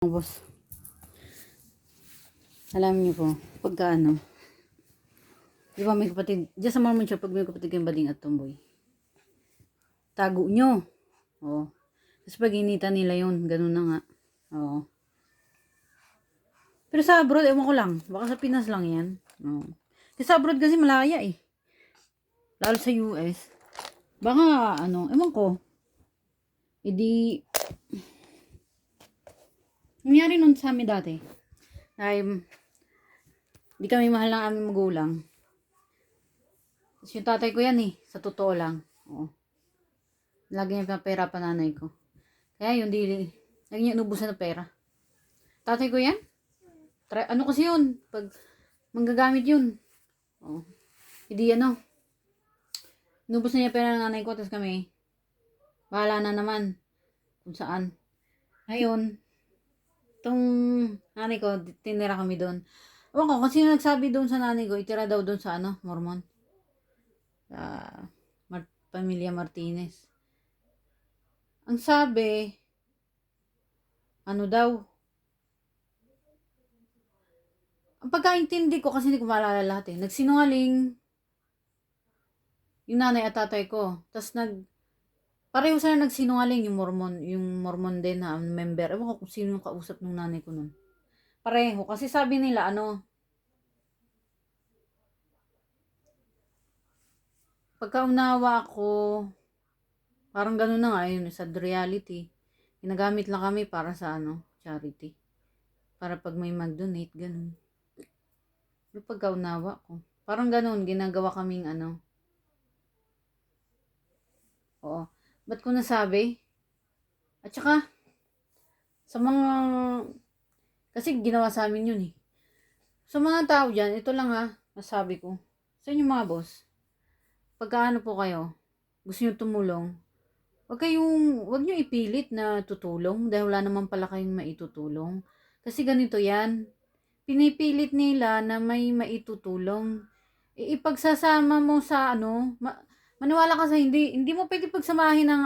Boss, alam niyo po, pagka di ba may kapatid, dyan sa Mormon Church, pag may kapatid kayong bading at tomboy, tago nyo. Oo. Tapos pag inita nila yun, ganun na nga. Oo. Pero sa abroad, ewan ko lang, baka sa Pinas lang yan. Oo. Kasi sa abroad kasi malaya eh. Lalo sa US. Baka, ewan ko. Hindi, nangyari nun sa amin dati. Ay, di kami mahal ng aming magulang. Tapos yung tatay ko yan eh, sa totoo lang. Oo. Lagi niya pinapera pa nanay ko. Kaya yun, lagi niya inubusan ng pera. Tatay ko yan? Ano kasi yun? Pag manggagamit yun. Oo. Hindi inubos na niya pera ng nanay ko, tapos kami, bahala na naman kung saan. Ngayon, itong nanay ko, tinira kami doon. Ewan ko, kung sino nagsabi doon sa nanay ko, itira daw doon sa Mormon. Sa Pamilya Martinez. Ang sabi, daw, ang pagkaintindi ko, kasi hindi ko maalala lahat eh, nagsinungaling yung nanay at tatay ko. Tapos pareho sila nagsinungaling, yung Mormon din na member. Ewan ko kung sino yung kausap ng nanay ko nun. Pareho. Kasi sabi nila, pagkaunawa ko, parang gano'n na nga, yun, sad reality. Ginagamit lang kami para sa charity. Para pag may mag-donate, gano'n. Yung pagkaunawa ko. Parang gano'n, ginagawa kaming Oo. Ba't ko nasabi? At saka, sa mga, kasi ginawa sa amin yun eh. Sa mga tao dyan, ito lang masabi ko. Sa inyo mga boss, pagka po kayo, gusto nyo tumulong, wag nyo ipilit na tutulong dahil wala naman pala kayong maitutulong. Kasi ganito yan, pinipilit nila na may maitutulong. Ipagsasama mo sa maniwala ka sa hindi mo pwede pagsamahin ng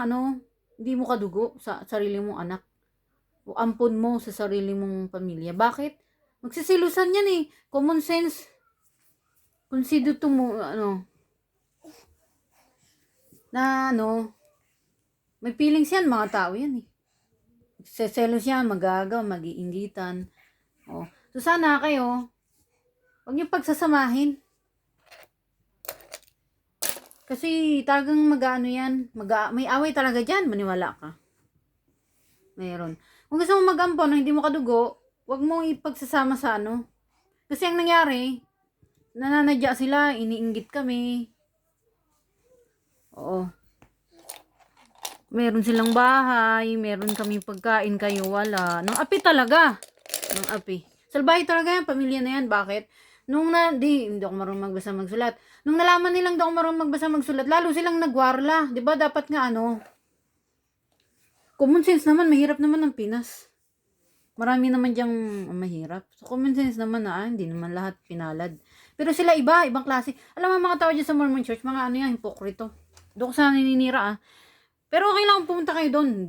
hindi mo kadugo sa sarili mong anak. O ampon mo sa sarili mong pamilya. Bakit? Magsisilusan yan eh. Common sense. Consider to mo, na may feelings yan, mga tao yan eh. Seselos yan, magagaw, mag-iingitan. Oh. So sana kayo, huwag niyo pagsasamahin. Kasi talagang yan, may away talaga dyan, maniwala ka. Mayroon. Kung gusto mo mag-ampon na hindi mo kadugo, huwag mo ipagsasama sa Kasi ang nangyari, nananadya sila, iniinggit kami. Oo. Meron silang bahay, meron kami pagkain, kayo wala. Nang api talaga. Nang api. Salbahe talaga yan, pamilya na yan. Bakit? Hindi ako marunong magbasa magsulat. Nung nalaman nilang daw ako marunong magbasa magsulat, lalo silang nagwarla. 'Di ba dapat nga common sense naman, mahirap naman ang Pinas. Marami naman diyang mahirap. So common sense naman hindi naman lahat pinalad. Pero sila ibang klase. Alam mo mga tao dyan sa Mormon Church, mga yan, hipokrito. Doon ko sana nininira Pero okay lang pumunta kayo doon.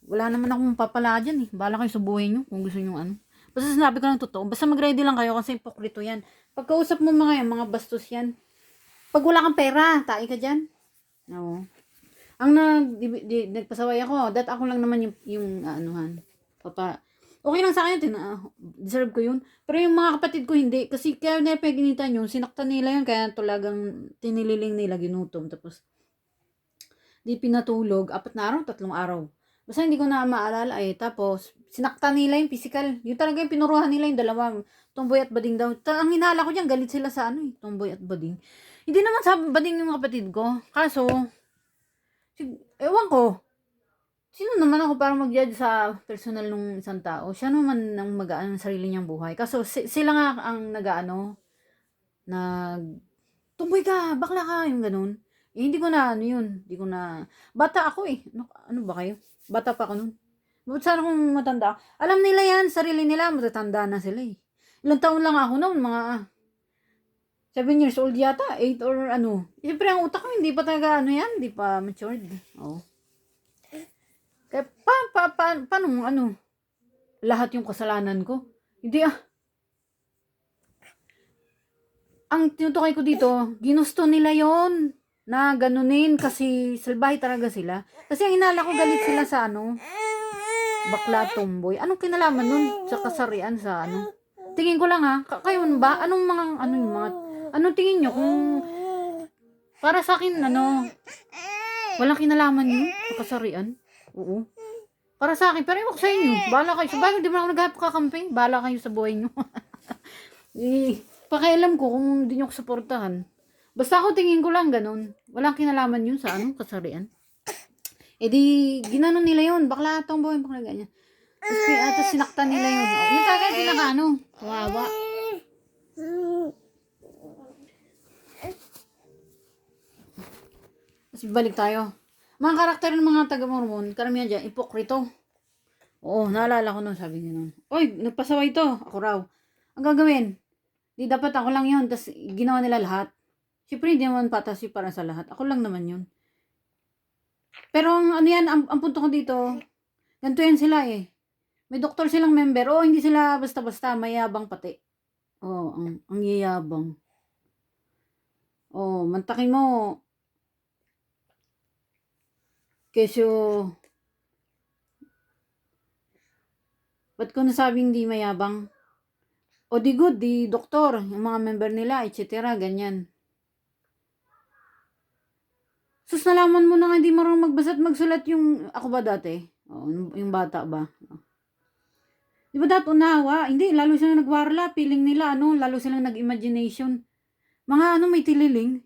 Wala naman akong papala dyan eh. Bahala kayo sa buhay nyo kung gusto nyo Basta sinabi ko ng totoo. Basta mag-ready lang kayo kasi hipokrito yan. Pagkausap mo mga bastos yan. Pag wala kang pera, tae ka dyan. No. Ang nagpasaway ako, ako lang naman yung okay lang sa akin, deserve ko yun. Pero yung mga kapatid ko hindi. Kasi kaya nila paginitan yun, sinaktan nila yun, kaya talagang tinililing nila, ginutom. Tapos, di pinatulog, 4 na araw, 3 araw. Basta hindi ko na maalala Tapos, sinaktan nila yung physical. Yung talaga yung pinuruhan nila yung dalawang tomboy at bading daw. Ang hinala ko dyan, galit sila sa tomboy at bading. Hindi naman sa bading yung mga kapatid ko. Kaso, ewan ko. Sino naman ako para mag-judge sa personal ng isang tao? Siya naman ang mag-aano ng sarili niyang buhay. Kaso, sila nga ang tomboy ka, bakla ka, yung ganun. Hindi ko na, yun. Hindi ko na, bata ako eh. Ano ba kayo? Bata pa ako nun. Ba't sana kung matanda? Alam nila yan, sarili nila, matatanda na sila eh. Ilang taon lang ako noon, mga 7 years old yata, 8 or Siyempre ang utak ko, hindi pa talaga hindi pa matured. Oo. Kaya paano, lahat yung kasalanan ko. Hindi ang tinutukoy ko dito, ginusto nila yon na ganunin kasi salbahe talaga sila. Kasi ang inala ko galit sila sa bakla tomboy. Anong kinalaman nun sa kasarian sa Tingin ko lang kayo ba? Anong mga, yung mga, anong tingin nyo kung para sa akin, walang kinalaman yun sa kasarian? Oo. Para sa akin, pero ewan ko sa inyo. Bahala kayo. Sabagay, di mo ako naghahanap kakampi. Bahala kayo sa buhay nyo. Pakialam ko kung hindi nyo ako suportahan. Basta ako tingin ko lang ganun. Walang kinalaman yun sa kasarian. Eh di, ginanon nila yun. Bakla tomboy, bakla ganyan. Tapos sinaktan nila yun. Yung tagay, pinaka kawawa. Tapos balik tayo. Mga karakter ng mga taga-Mormon, karamihan dyan, ipokrito. Oo, naalala ko nun, sabi niya nun. Oy, nagpasaway to. Ako raw. Ang gagawin, di dapat ako lang yun. Tapos ginawa nila lahat. Siyempre, hindi naman patas yung para sa lahat. Ako lang naman yun. Pero ang ang punto ko dito, ganito yan sila eh. May doktor silang member. Oo, hindi sila basta-basta, mayabang pati. Oo, ang yayabang. Oo, mantakin mo. Kesyo, ba't ko nasabing di mayabang? O di good, di doktor, yung mga member nila, etc. Ganyan. Sus, nalaman mo na nga hindi marunong magbasa at magsulat yung, ako ba dati? O, yung bata ba? Di ba dati unawa? Hindi, lalo silang nagwarla, feeling nila, lalo silang nag-imagination. Mga may tililing.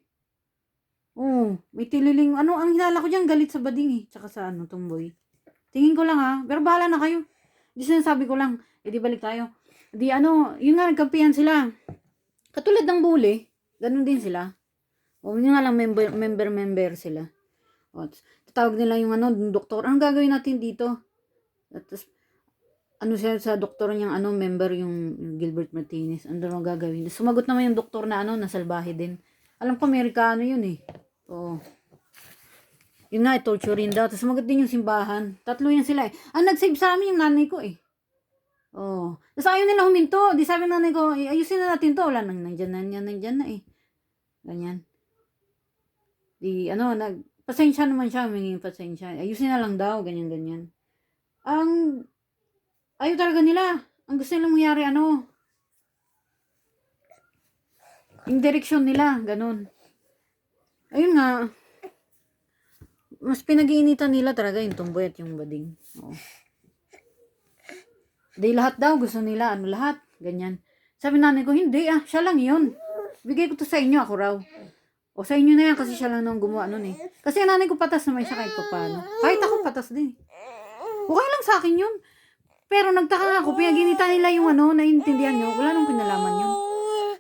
Oo, may tililing. Ang hinala ko dyan, galit sa bading eh. Tsaka sa tomboy. Tingin ko lang pero bahala na kayo. Di sinasabi ko lang, di balik tayo. Di yun nga, nagkampihan sila. Katulad ng bully, ganun din sila. O, yun nga lang, member sila. O, tatawag nila yung doktor. Anong gagawin natin dito? At siya sa doktor niyang member yung Gilbert Martinez. Ano gagawin? Sumagot naman yung doktor na nasalbahe din. Alam ko, Amerikano yun eh. Oo. Yun nga, torturing daw. Tapos sumagot din yung simbahan. Tatlo yan sila eh. Ang nag-save sa amin yung nanay ko eh. Oo. Tapos ayaw nila huminto. Di sabi ng nanay ko, ayusin na natin to. Wala nang nandyan na eh. Ganyan. Di, pasensya naman siya, humingi pasensya. Ayusin na lang daw, ganyan. Ayaw talaga nila. Ang gusto nilang mangyari, yung direksyon nila, ganun. Ayun nga, mas pinag-iinitan nila talaga yung tomboy at yung bading. Oo. Di lahat daw, gusto nila, lahat, ganyan. Sabi nanay ko, hindi siya lang yun. Bigay ko to sa inyo, ako raw. O sa inyo na yan, kasi siya lang nung gumawa nun eh. Kasi nanay ko patas naman siya kahit paano. Kahit ako patas din. Okay lang sa akin yun. Pero nagtaka ako, pinag-inita nila yung naiintindihan nyo, wala nang kinalaman yun.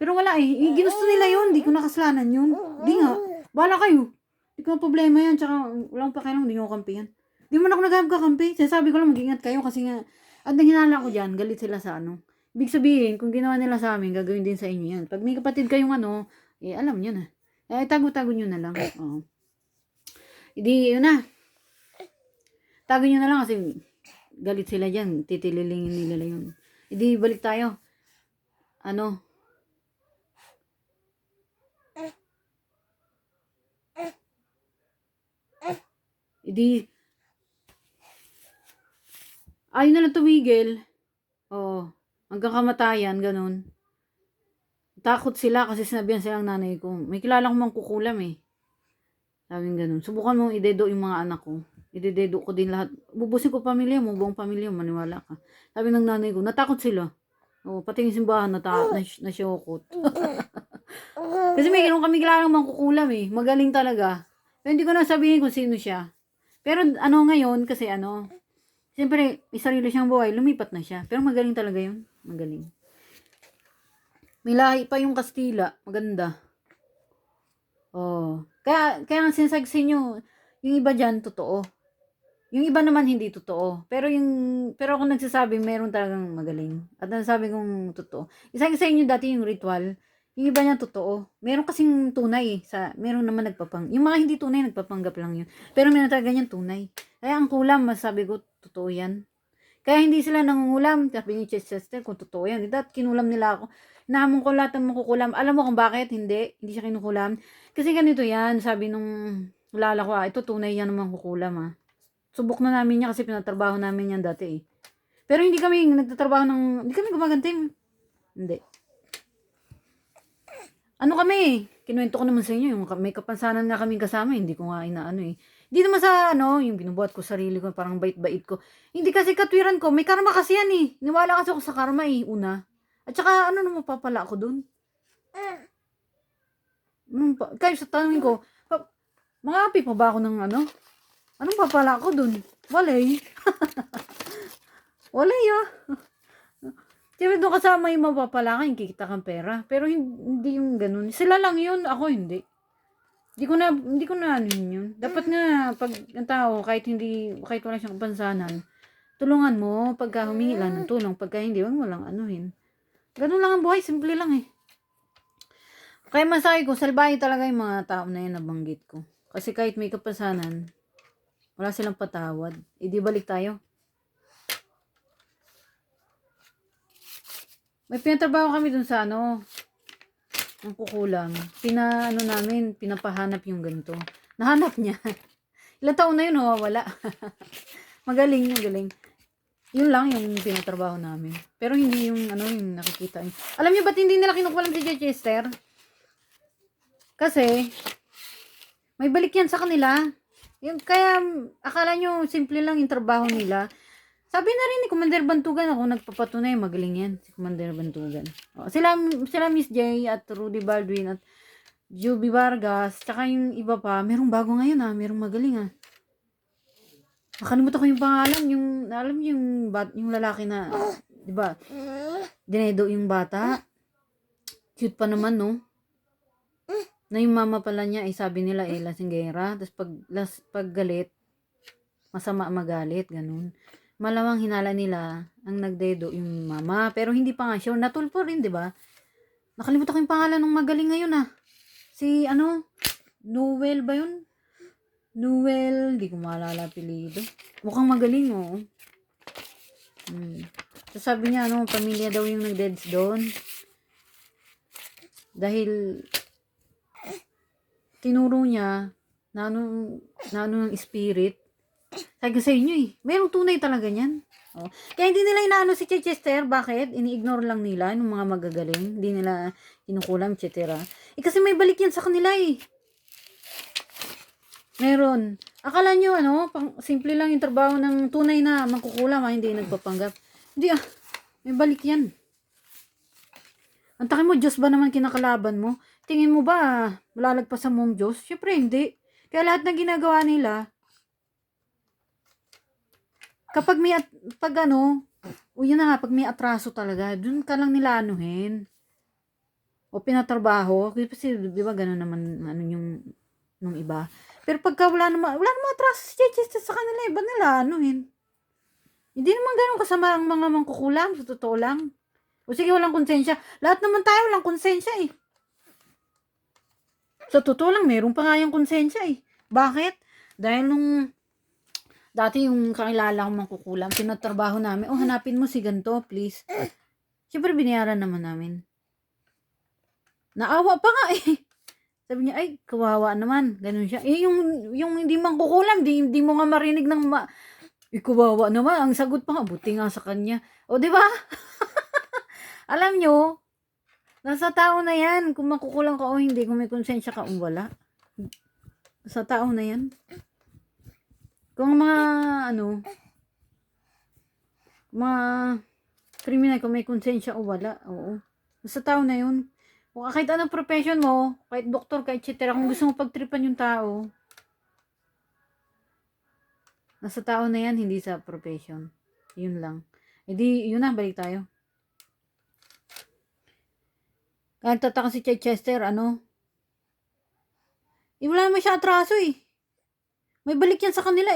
Pero wala eh, ginusto nila yun, di ko nakasalanan yun. Di nga, bahala kayo. Di ko problema yan, tsaka walang pakialam, di nyo kampihan. Di man ako naghamp kakampi, sinasabi ko lang mag-ingat kayo kasi nga, at nanghinala ko dyan, galit sila sa Ibig sabihin, kung ginawa nila sa amin, gagawin din sa inyo yan. Pag may kapatid kayong alam nyo na. Tago-tago nyo na lang. Oo. Hindi, yun na. Tago nyo na lang kasi galit sila dyan. Titililingin nila yun. Hindi, balik tayo. Hindi, ayaw na lang tumigil. Hanggang kamatayan, ganun. Takot sila kasi sinabihan silang nanay ko. May kilala kong mangkukulam eh. Sabing ganun. Subukan mong idedo yung mga anak ko. Idedo ko din lahat. Bubusin ko pamilya mo, buong pamilya mo, maniwala ka. Sabi ng nanay ko, natakot sila. Pati yung simbahan, nasyokot. Kasi may ganun kami kilalang mangkukulam eh. Magaling talaga. Pero hindi ko na sabihin kung sino siya. Pero ngayon, kasi siyempre, may sarili siyang buhay, lumipat na siya. Pero magaling talaga yun. Magaling. May lahi pa yung Kastila. Maganda. Kaya ang sinasag sa inyo, yung iba dyan, totoo. Yung iba naman hindi totoo. Pero ako nagsasabi, meron talagang magaling. At nasasabi kong totoo. Isa sa inyo dati yung ritual, yung iba niya totoo. Meron kasing tunay. Meron naman yung mga hindi tunay, nagpapanggap lang yun. Pero meron talaga ganyan tunay. Kaya ang kulam, masasabi ko, totoo yan. Kaya hindi sila nangungulam. Sabi ni Chester, kung totoo yan. At kinulam nila ako. Nahamon ko lahat ng makukulam. Alam mo kung bakit? Hindi siya kinukulam. Kasi ganito yan. Sabi nung lala ko, ito tunay yan naman kukulam Subok na namin niya kasi pinatrabaho namin yan dati Pero hindi kami nagtatrabaho hindi kami gumaganti. Hindi. Ano kami? Kinuwento ko naman sa inyo, yung may kapansanan nga kami kasama, hindi ko nga inaano Hindi naman sa yung binubuhat ko sarili ko, parang bait-bait ko. Hindi kasi katwiran ko, may karma kasi yan Niwala kasi ako sa karma una. At saka ano naman papala ako dun? Kaya sa tanongin ko, mga api pa ba ako ng Anong papala ako dun? Walay. Walay Siyempre doon kasama yung mapapala ka, yung kikita kang pera. Pero hindi yung ganun. Sila lang yun, ako hindi. Hindi ko na ano yun. Dapat nga, pag ang tao, kahit wala siyang kapansanan, tulungan mo pagka humingi lang ng tulong. Pagka hindi, wag mo lang anuhin. Ganun lang ang buhay, simple lang Kaya masabi ko, salbahe talaga yung mga tao na yun nabanggit ko. Kasi kahit may kapansanan, wala silang patawad. Di balik tayo. May pinatrabaho kami dun sa ang kukulang. Pinapahanap yung ganito. Nahanap niya. Ilang taon na yun, wala. Magaling. Yun lang yung pinatrabaho namin. Pero hindi yung yung nakikita niyo. Alam niyo ba't hindi nila kinukulam si Chester? Kasi, may balik yan sa kanila. Kaya, akala nyo, simple lang yung trabaho nila. Sabi na rin ni Commander Bantugan, ako nagpapatunay, magaling yan, si Commander Bantugan. Sila Miss J at Rudy Baldwin at Juby Vargas, tsaka yung iba pa, merong bago ngayon merong magaling Nakalimutan ko yung pangalan, alam niyo yung lalaki na, di ba? Dinedo yung bata. Cute pa naman, no? Na yung mama pala niya, sabi nila, lasinggera. Tapos pag galit, masama magalit, ganun. Malamang hinala nila ang nagdedo yung mama. Pero hindi pa nga sure. Natulpo rin, di ba? Nakalimutan ko yung pangalan ng magaling ngayon Si Noel ba yun? Noel, di ko maalala apelido. Mukhang magaling So sabi niya, pamilya daw yung nagdeads doon. Dahil tinuro niya na ng spirit. Sabi ko sa inyo mayroong tunay talaga niyan. Kaya hindi nila inaano si Chester. Bakit? Ini-ignore lang nila yung mga magagaling. Hindi nila kinukulam, etc. Kasi may balik yan sa kanila Meron. Akala nyo, simple lang yung trabaho ng tunay na mangkukulam, hindi nagpapanggap. Hindi may balik yan. Antakin mo, Diyos ba naman kinakalaban mo? Tingin mo ba, malalagpasan mo ang Diyos? Siyempre, hindi. Kaya lahat ng ginagawa nila, kapag pag may atraso talaga, dun ka lang nila anuhin. O pinatrabaho, kasi di ba gano'n naman yung nung iba. Pero pagka wala naman atraso si Chester sa kanila, iba nila anuhin. Hindi naman gano'n kasama ang mga mangkukulam, sa totoo lang. O sige, walang konsensya. Lahat naman tayo walang konsensya Sa totoo lang, meron pa nga yung konsensya Bakit? Dahil nung dati yung kakilala kong mangkukulam, pinatrabaho namin, hanapin mo si ganito, please. Siyempre, binayaran naman namin. Naawa pa nga Sabi niya, ay, kawawa naman. Ganun siya. Yung hindi mangkukulam, hindi mo nga marinig ng kawawa naman. Ang sagot pa nga, buti nga sa kanya. O, di ba? Alam nyo, nasa tao na yan. Kung makukulang ka o hindi, kung may konsensya ka o wala. Nasa tao na yan. Kung mga kriminal, kung may konsensya o wala, oo. Nasa tao na yun. Kung kahit anong profession mo, kahit doktor, kahit etc., kung gusto mo pagtripan yung tao, nasa tao na yan, hindi sa profession. Yun lang. Yun na, balik tayo. Kaya tataka si Chester, wala naman siya atraso May balik yan sa kanila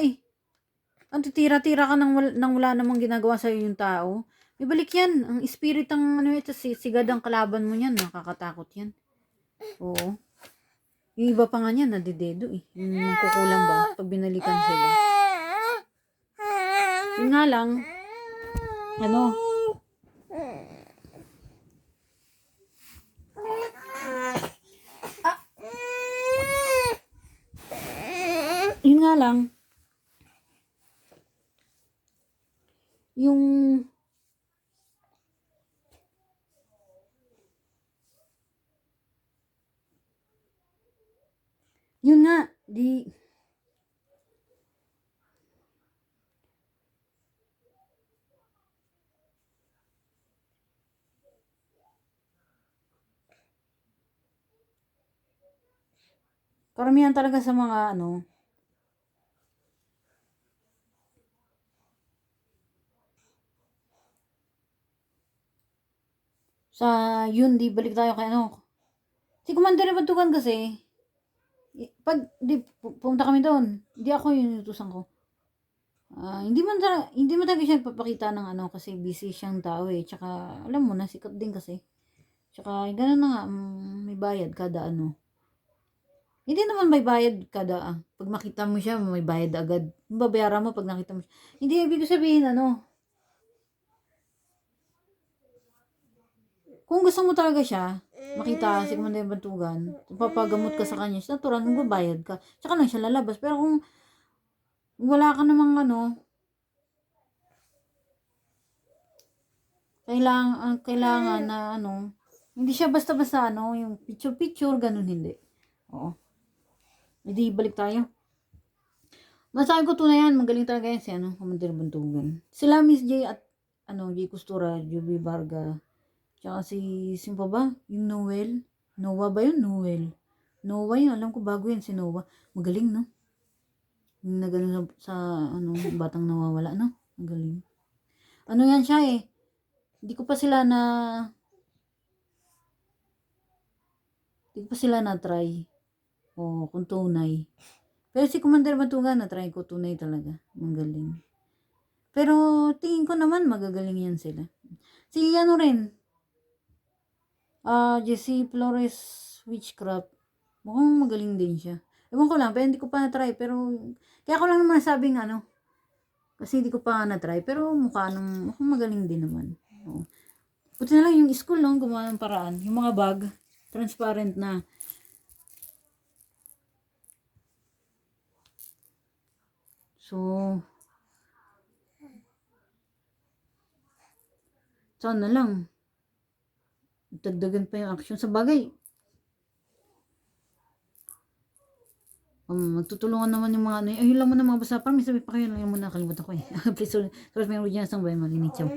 Ang titira-tira ka nang wala namang ginagawa sa'yo yung tao. May balik yan. Ang spirit ang sigad ang kalaban mo yan. Nakakatakot yan. Oo. Yung iba pa nga yan, nadidedo Yung magkukulang ba? Pag binalikan sila. Yun nga lang, ano, yun nga lang, yung, yun nga, di, karamihan talaga sa mga, ano, sa, yun, di, balik tayo kay, ano, si Commander Bantugan kasi, pag, di, pumunta kami doon, di ako yung inutusan ko. Hindi man talaga siya nagpapakita ng ano kasi busy siyang tao eh. Tsaka alam mo na sikat din kasi. Tsaka gano'n na nga may bayad kada ano. Hindi naman may bayad kada pag makita mo siya may bayad agad. Babayaran mo pag nakita mo siya. Hindi ibig ko sabihin ano. Kung gusto mo talaga siya, makita si Commander Bantugan, papagamot ka sa kanya, natural magbabayad ka. Tsaka lang siya lalabas. Pero kung wala ka namang ano, kailangan na ano, hindi siya basta-basta ano, yung picture-picture, ganun hindi. Oo. Hindi, balik tayo. Masabi ko tunay yan, magaling talaga yan si ano, Commander Buntugan. Sila Miss J at ano, J Costura, Juby Varga, tsaka sino pa ba? Yung Noel. Noah ba yun? Noel. Noah yun, alam ko bago yan si Noah. Magaling, no? Yung nagano sa ano, batang nawawala, no? Magaling. Ano yan siya eh. Hindi ko pa sila na try. O kung tunay. Pero si Commander Batugan na-try ko tunay talaga. Magaling. Pero tingin ko naman magagaling yan sila. Si ano rin, Jessie Flores Witchcraft. Mukhang magaling din siya. Ewan ko lang, pero hindi ko pa na-try. Pero, kaya ko lang naman nasabing ano. Kasi hindi ko pa na-try. Pero mukhang magaling din naman. Oo. Buti na lang yung school, no? Gumawa ng paraan. Yung mga bag, transparent na. So, sana lang. Dagdagan pa yung action sa bagay. Magtutulungan naman yung mga ano. Ayun lang muna mga basa. Parang may sabi pa kayo lang yung muna. Kalimutan ko eh. Please, sorry may original sang bayan. Malinit siya.